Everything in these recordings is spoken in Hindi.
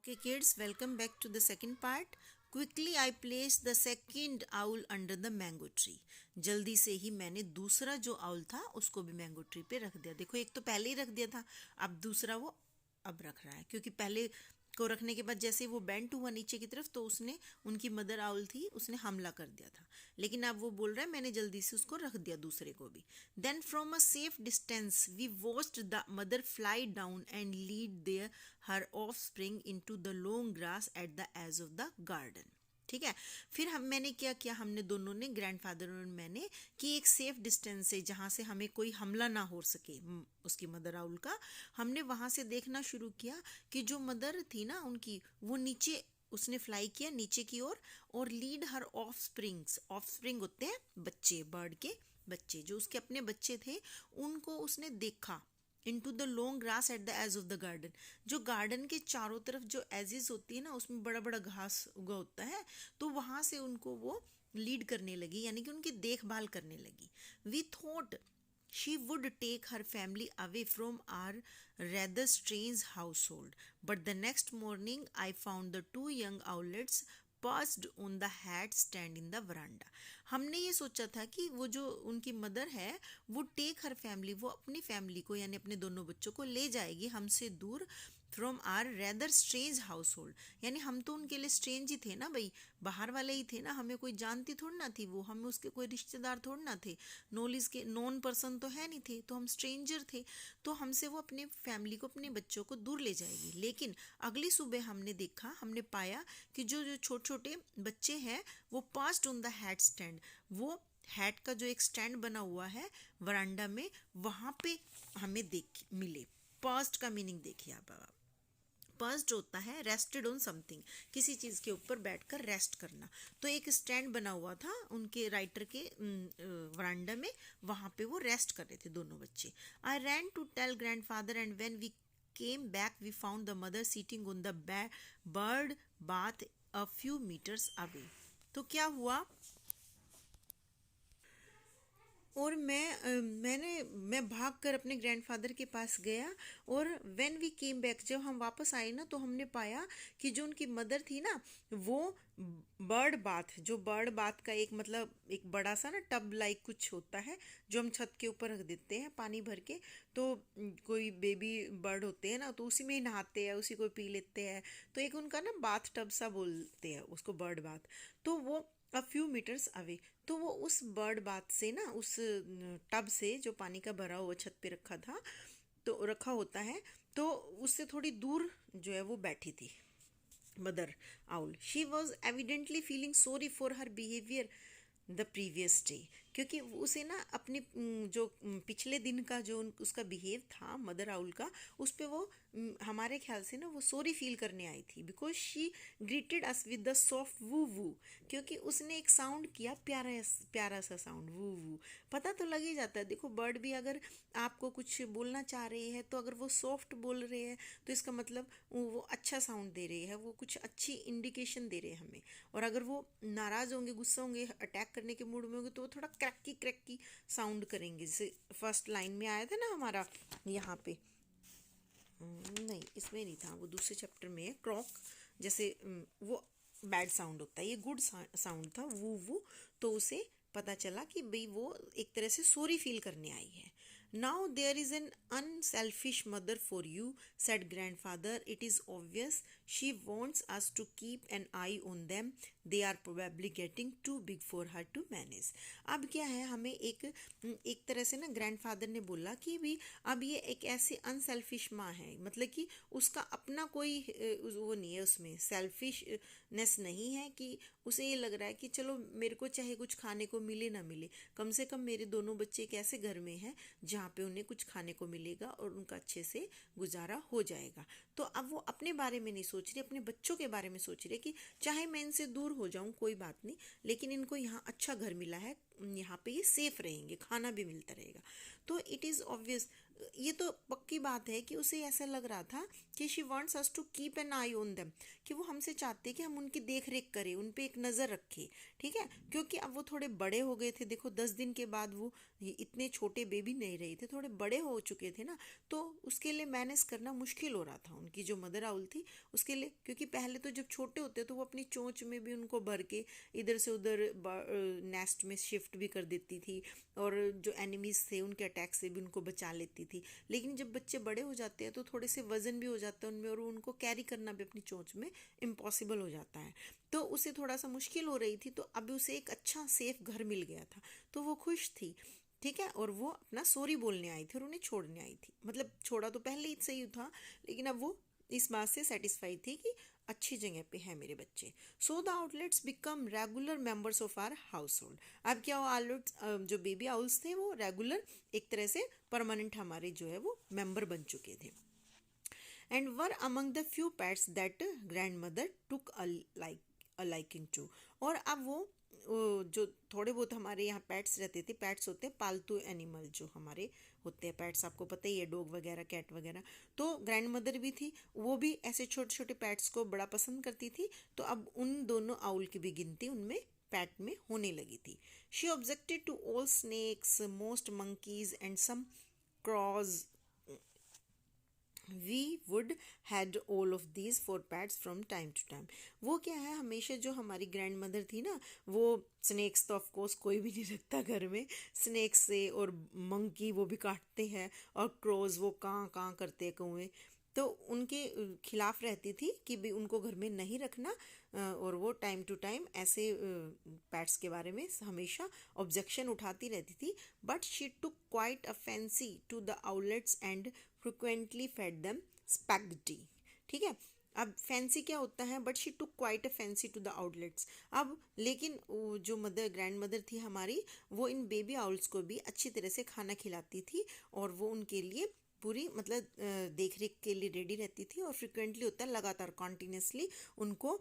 Okay, kids, welcome back to the second part. Quickly I placed the second owl under the mango tree. जल्दी से ही मैंने दूसरा जो आउल था उसको भी मैंगो ट्री पे रख दिया. देखो, एक तो पहले ही रख दिया था, अब दूसरा वो अब रख रहा है, क्योंकि पहले को रखने के बाद जैसे वो बेंट हुआ नीचे की तरफ तो उसने, उनकी मदर आउल थी, उसने हमला कर दिया था. लेकिन अब वो बोल रहा है मैंने जल्दी से उसको रख दिया दूसरे को भी. Then from a safe distance we watched the mother fly down and lead their her offspring into the long grass at the edge of the garden. ठीक है. फिर मैंने क्या किया, हमने दोनों ने, ग्रैंडफादर और मैंने, कि एक सेफ डिस्टेंस से जहाँ से हमें कोई हमला ना हो सके उसकी मदर आउल का, हमने वहाँ से देखना शुरू किया कि जो मदर थी ना उनकी, वो नीचे उसने फ्लाई किया नीचे की ओर, और lead her of springs. Of spring होते हैं बच्चे, बर्ड के बच्चे, जो उसके अपने बच्चे थे, उनको उसने देखा into the long grass at the edge of the garden. जो गार्डन के चारों तरफ जो एजेस होती है ना, उसमें बड़ा बड़ा घास उगा होता है, तो वहां से उनको वो लीड करने लगी, यानी कि उनकी देखभाल करने लगी. We thought she would take her family away from our rather strange household, but the next morning I found the two young owlets perched on the hat stand in the veranda. हमने ये सोचा था कि वो जो उनकी मदर है वो टेक हर फैमिली, वो अपनी फैमिली को यानी अपने दोनों बच्चों को ले जाएगी हमसे दूर, from our rather strange household. यानी हम तो उनके लिए स्ट्रेंज ही थे ना भाई, बाहर वाले ही थे ना, हमें कोई जानती थोड़ी ना थी वो, हमें उसके कोई रिश्तेदार थोड़ी ना थे, नॉलेज के नॉन पर्सन तो है नहीं थे, तो हम स्ट्रेंजर थे. तो हमसे वो अपने फैमिली को, अपने बच्चों को दूर ले जाएगी. लेकिन अगली सुबह हमने देखा, हमने पाया कि जो जो छोटे छोटे बच्चे हैं वो past on the hat stand, वो हैट का जो एक स्टैंड बना हुआ है वरांडा में, वहां पे हमें देख मिले. पास्ट का मीनिंग देखिए आप. पर्स्ड होता है रेस्टेड ऑन समथिंग, किसी चीज़ के ऊपर बैठकर रेस्ट करना. तो एक स्टैंड बना हुआ था उनके राइटर के वरांडा में, वहाँ पे वो रेस्ट कर रहे थे दोनों बच्चे. I ran to tell grandfather and when we came back we found the mother sitting on the bird bath a few meters away. तो क्या हुआ, और मैं भाग कर अपने ग्रैंडफादर के पास गया, और व्हेन वी केम बैक, जब हम वापस आए ना, तो हमने पाया कि जो उनकी मदर थी ना, वो बर्ड बाथ, जो बर्ड बाथ का एक मतलब एक बड़ा सा ना टब लाइक कुछ होता है जो हम छत के ऊपर रख देते हैं पानी भर के, तो कोई बेबी बर्ड होते हैं ना, तो उसी में ही नहाते हैं, उसी को पी लेते हैं, तो एक उनका ना बाथ टब सा बोलते हैं उसको, बर्ड बाथ. तो वो अ फ्यू मीटर्स अवे, तो वो उस बर्ड बाथ से ना, उस टब से जो पानी का भरा हुआ छत पे रखा था, तो रखा होता है, तो उससे थोड़ी दूर जो है वो बैठी थी mother owl. She was evidently feeling sorry for her behaviour the previous day, क्योंकि उसे ना अपने जो पिछले दिन का जो उसका बिहेव था मदर आउल का, उस पर वो हमारे ख्याल से ना वो सॉरी फील करने आई थी, because she greeted us with the soft woo woo, क्योंकि उसने एक साउंड किया, प्यारा प्यारा सा साउंड, वू वू. पता तो लग ही जाता है, देखो बर्ड भी अगर आपको कुछ बोलना चाह रहे हैं, तो अगर वो सॉफ्ट बोल रहे हैं तो इसका मतलब वो अच्छा साउंड दे रहे हैं, वो कुछ अच्छी इंडिकेशन दे रहे हैं हमें. और अगर वो नाराज़ होंगे, गुस्सा होंगे, अटैक करने के मूड में होंगे, तो वो थोड़ा क्रैकी क्रैकी साउंड करेंगे, जैसे फर्स्ट लाइन में आया था ना हमारा यहाँ पे. नहीं, इसमें नहीं था, वो दूसरे चैप्टर में है, क्रॉक जैसे वो बैड साउंड होता है, ये गुड साउंड था, वू वू. तो उसे पता चला कि भाई वो एक तरह से सॉरी फील करने आई है. Now there is an unselfish mother for you, said grandfather. It is obvious she wants us to keep an eye on them, they are probably getting too big for her to manage. अब क्या है, हमें एक तरह से ना ग्रैंडफादर ने बोला कि भी अब ये एक ऐसी अनसेल्फिश माँ है, मतलब कि उसका अपना कोई वो नहीं है, उसमें सेल्फिशनेस नहीं है, कि उसे ये लग रहा है कि चलो मेरे को चाहे कुछ खाने को मिले ना मिले, कम से कम मेरे दोनों बच्चे एक ऐसे घर में हैं जहाँ पे उन्हें कुछ खाने को मिलेगा और उनका अच्छे से गुजारा हो जाएगा. तो अब वो अपने बारे में नहीं सोच रही, अपने बच्चों के बारे में सोच रही कि चाहे मैं इनसे दूर हो जाऊं कोई बात नहीं, लेकिन इनको यहाँ अच्छा घर मिला है, यहाँ पे ये सेफ रहेंगे, खाना भी मिलता रहेगा. तो इट इज़ ऑब्वियस, ये तो पक्की बात है कि उसे ऐसा लग रहा था कि she wants us to keep an eye on them, कि वो हमसे चाहते कि हम उनकी देख रेख करें, उन पे एक नज़र रखें, ठीक है, क्योंकि अब वो थोड़े बड़े हो गए थे। देखो 10 दिन के बाद वो इतने छोटे बेबी नहीं रहे थे, थोड़े बड़े हो चुके थे ना, तो उसके लिए मैनेज करना मुश्किल हो रहा था उनकी जो मदर आउल थी उसके लिए। क्योंकि पहले तो जब छोटे होते तो वो अपनी चोंच में भी उनको भर के इधर से उधर नेस्ट में शिफ्ट भी कर देती थी, और जो एनिमीज थे उनके अटैक से भी उनको बचा लेती थी। लेकिन जब बच्चे बड़े हो जाते हैं तो थोड़े से वजन भी हो जाता है उनमें, और उनको कैरी करना भी अपनी चोंच में इम्पॉसिबल हो जाता है, तो उसे थोड़ा सा मुश्किल हो रही थी। तो अब उसे एक अच्छा सेफ घर मिल गया था, तो वो खुश थी, ठीक है, और वो अपना सॉरी बोलने आई थी और उन्हें छोड़ने आई थी। मतलब छोड़ा तो पहले ही सही था, लेकिन अब वो इस बात से सेटिस्फाई थी कि अच्छी जगह पे है मेरे बच्चे। So the outlets become regular members of our household. अब क्या हुआ, आउटलेट्स जो बेबी आउल्स थे वो रेगुलर एक तरह से परमानेंट हमारे जो है वो मेंबर बन चुके थे, and were among the few pets that grandmother took a liking to. और अब वो जो थोड़े बहुत हमारे यहाँ पेट्स रहते थे, पेट्स होते हैं पालतू एनिमल जो हमारे होते हैं पेट्स, आपको पता ही है, डॉग वगैरह कैट वगैरह, तो ग्रैंड मदर भी थी, वो भी ऐसे छोटे छोटे पेट्स को बड़ा पसंद करती थी। तो अब उन दोनों आउल की भी गिनती उनमें पैट में होने लगी थी। She objected to all snakes, most monkeys and some crows. We would had all of these for pets from time to time. वो क्या है, हमेशा जो हमारी ग्रैंड मदर थी ना, वो स्नेक्स तो ऑफ कोर्स कोई भी नहीं रखता घर में, स्नेक्स से, और मंकी वो भी काटते हैं, और क्रोज वो काँ काँ करते हैं कौए, तो उनके खिलाफ रहती थी कि भी उनको घर में नहीं रखना। और वो टाइम टू टाइम ऐसे पैट्स के बारे में हमेशा ऑब्जेक्शन उठाती रहती थी। But she took quite a fancy to the outlets and frequently fed them spaghetti, ठीक है। अब फैंसी क्या होता है, but she took quite a fancy to the outlets. अब लेकिन जो मदर ग्रैंड मदर थी हमारी, वो इन बेबी आउल्स को भी अच्छी तरह से खाना खिलाती थी, और वो उनके लिए पूरी मतलब देख रेख के लिए रेडी रहती थी, और फ्रिक्वेंटली होता है लगातार कॉन्टिन्यूसली उनको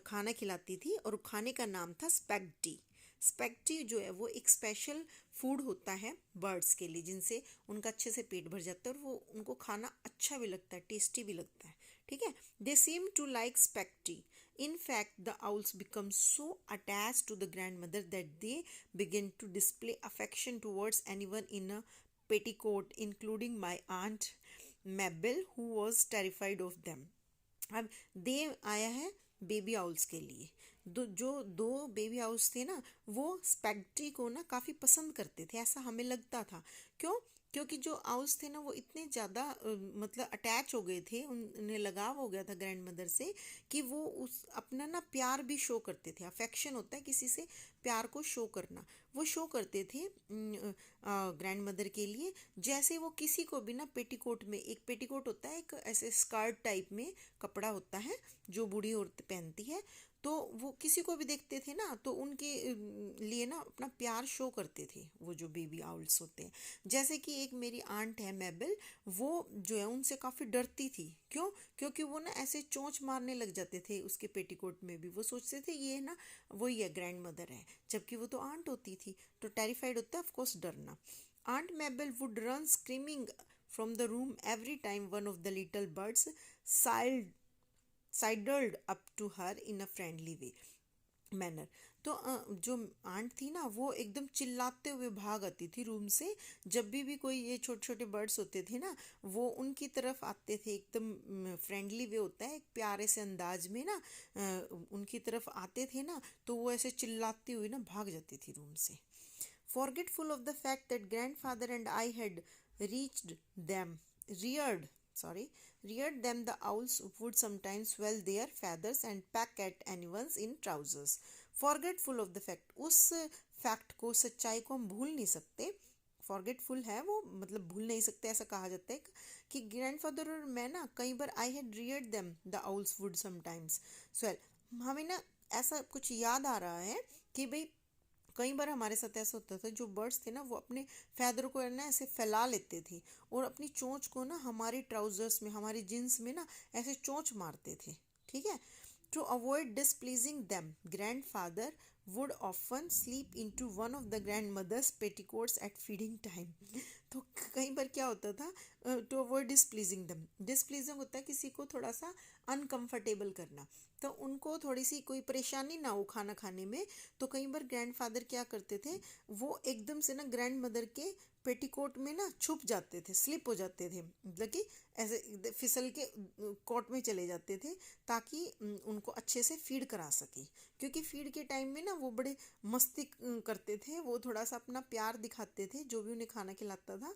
खाना खिलाती थी, और खाने का नाम था स्पैगेटी। स्पैगेटी जो है वो एक स्पेशल फूड होता है बर्ड्स के लिए, जिनसे उनका अच्छे से पेट भर जाता है और वो उनको खाना अच्छा भी लगता है, टेस्टी भी लगता है, ठीक है। They seem to like spaghetti. In fact, the owls become so attached to the grandmother that they begin to display affection towards anyone in a petticoat, including my aunt Mabel, who was terrified of them. अब दे आया है बेबी आउल्स के लिए। जो दो बेबी आउल्स थे ना, वो स्पैगेटी को ना काफ़ी पसंद करते थे, ऐसा हमें लगता था। क्यों? क्योंकि जो आउल्स थे ना वो इतने ज़्यादा मतलब अटैच हो गए थे, उन्हें लगाव हो गया था ग्रैंड मदर से, कि वो उस अपना ना प्यार भी शो करते थे। अफेक्शन होता है किसी से प्यार को शो करना, वो शो करते थे ग्रैंड मदर के लिए। जैसे वो किसी को भी ना पेटीकोट में, एक पेटीकोट होता है एक ऐसे स्कर्ट टाइप में कपड़ा होता है जो बूढ़ी औरत पहनती है, तो वो किसी को भी देखते थे ना तो उनके लिए ना अपना प्यार शो करते थे वो जो बेबी आउल्स होते हैं। जैसे कि एक मेरी आंट है मेबल, वो जो है उनसे काफ़ी डरती थी। क्यों? क्योंकि वो ना ऐसे चोंच मारने लग जाते थे उसके पेटीकोट में भी, वो सोचते थे ये ना वही है ग्रैंड मदर है, जबकि वो तो आंट होती थी। तो टेरिफाइड होता है ऑफकोर्स, डरना। Aunt Mabel would run screaming from the room every time one of the little birds sidled up to her in a friendly way manner. तो जो आंट थी ना वो एकदम चिल्लाते हुए भाग आती थी रूम से, जब भी कोई ये छोटे छोटे बर्ड्स होते थे ना वो उनकी तरफ आते थे, एकदम फ्रेंडली वे होता है एक प्यारे से अंदाज में ना, उनकी तरफ आते थे ना, तो वो ऐसे चिल्लाती हुई ना भाग जाती थी रूम से। Forgetful of the fact that grandfather and I had reached them, reared, reared them, the owls would sometimes swell their feathers and peck at anyone's in trousers. Forgetful of the fact, उस फैक्ट को, सच्चाई को हम भूल नहीं सकते। फॉरगेटफुल है वो, मतलब भूल नहीं सकते, ऐसा कहा जाता है कि ग्रैंडफादर और मैं ना कई बार I had heard them the owls would sometimes swell, हमें ना ऐसा कुछ याद आ रहा है कि भाई कई बार हमारे साथ ऐसा होता था, जो बर्ड्स थे ना वो अपने फैदर को ना ऐसे फैला लेते थे और अपनी चोंच को ना हमारे ट्राउजर्स में, हमारी जींस में ना ऐसे चोंच मारते थे, ठीक है। To avoid displeasing them, grandfather would often sleep into one of the grandmother's petticoats at feeding time. तो कई बार क्या होता था, टू अवॉइड डिसप्लीजिंग दम, डिसप्लीजिंग होता है किसी को थोड़ा सा अनकंफर्टेबल करना, तो उनको थोड़ी सी कोई परेशानी ना हो खाना खाने में, तो कई बार ग्रैंडफादर क्या करते थे, वो एकदम से ना ग्रैंड मदर के पेटीकोट में ना छुप जाते थे, स्लिप हो जाते थे, मतलब कि ऐसे फिसल के कोट में चले जाते थे, ताकि उनको अच्छे से फीड करा सके। क्योंकि फीड के टाइम में ना वो बड़े मस्ती करते थे, वो थोड़ा सा अपना प्यार दिखाते थे जो भी उन्हें खाना खिलाता था।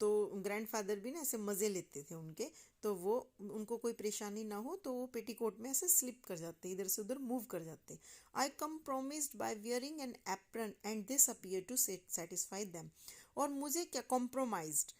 तो ग्रैंडफादर भी ना ऐसे मज़े लेते थे उनके, तो वो उनको कोई परेशानी ना हो तो वो पेटीकोट में ऐसे स्लिप कर जाते, इधर से उधर मूव कर जाते। आई compromised by wearing an apron and this appeared to satisfy them। और मुझे क्या कॉम्प्रोमाइज्ड,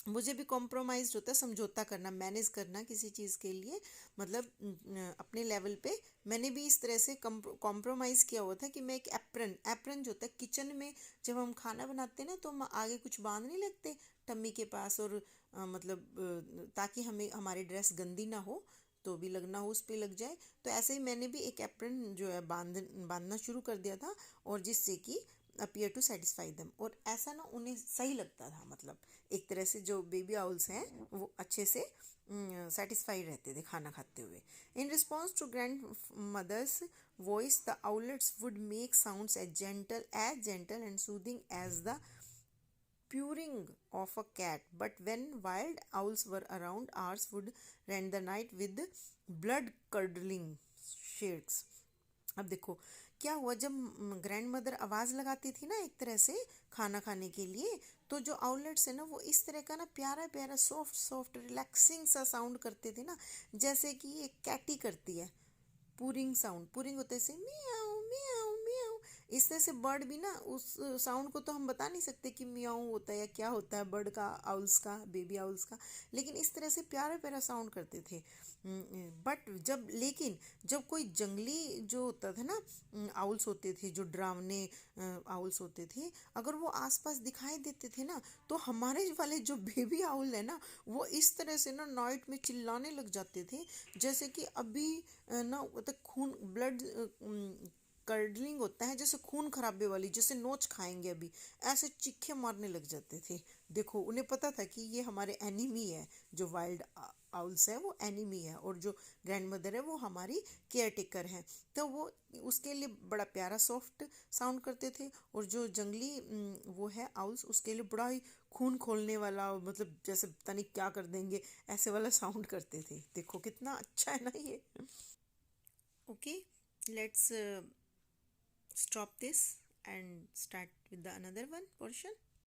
मुझे भी कॉम्प्रोमाइज होता है समझौता करना, मैनेज करना किसी चीज़ के लिए, मतलब अपने लेवल पे मैंने भी इस तरह से कॉम्प्रोमाइज़ किया हुआ था कि मैं एक एप्रन, एप्रन जो होता है किचन में जब हम खाना बनाते हैं ना, तो हम आगे कुछ बांध नहीं लगते टम्मी के पास, और मतलब ताकि हमें हमारी ड्रेस गंदी ना हो, तो भी लगना हो उस पर लग जाए, तो ऐसे ही मैंने भी एक एप्रन जो है बांधना शुरू कर दिया था, और जिससे कि अपीयर टू सेटिस्फाई देम, और ऐसा ना उन्हें सही लगता था, मतलब एक तरह से जो बेबी आउल्स हैं वो अच्छे से सेटिस्फाइड रहते थे खाना खाते हुए। In response to grandmother's voice the owlets would make sounds as gentle and soothing as the purring of a cat, but when wild owls were around, ours would rend the night with blood curdling shrieks। अब देखो क्या हुआ, जब ग्रैंड मदर आवाज़ लगाती थी ना एक तरह से खाना खाने के लिए, तो जो आउलेट्स है ना वो इस तरह का ना प्यारा प्यारा सॉफ्ट सॉफ्ट रिलैक्सिंग सा साउंड करते थे ना, जैसे कि एक कैटी करती है पूरिंग साउंड, पूरिंग होते से मियाऊ मियाऊ मियाऊ, इस तरह से बर्ड भी ना उस साउंड को तो हम बता नहीं सकते कि मियाऊ होता है या क्या होता है बर्ड का, आउल्स का, बेबी आउल्स का, लेकिन इस तरह से प्यारा प्यारा साउंड करते थे। बट लेकिन जब कोई जंगली जो होता था ना, आउल्स होते थे जो डरावने आउल्स होते थे, अगर वो आसपास दिखाई देते थे ना, तो हमारे वाले जो बेबी आउल है ना वो इस तरह से ना नाइट में चिल्लाने लग जाते थे, जैसे कि अभी ना मतलब खून ब्लड कर्डलिंग होता है, जैसे खून खराबे वाली, जैसे नोच खाएंगे अभी, ऐसे चीखे मारने लग जाते थे। देखो उन्हें पता था कि ये हमारे एनिमी है, जो वाइल्ड आउल्स है वो एनिमी है, और जो ग्रैंड मदर है वो हमारी केयर टेकर है, तो वो उसके लिए बड़ा प्यारा सॉफ्ट साउंड करते थे, और जो जंगली वो है आउल्स उसके लिए बड़ा ही खून खोलने वाला, मतलब जैसे पता नहीं क्या कर देंगे ऐसे वाला साउंड करते थे। देखो कितना अच्छा है ना ये। Okay, let's stop this and start with the another one portion.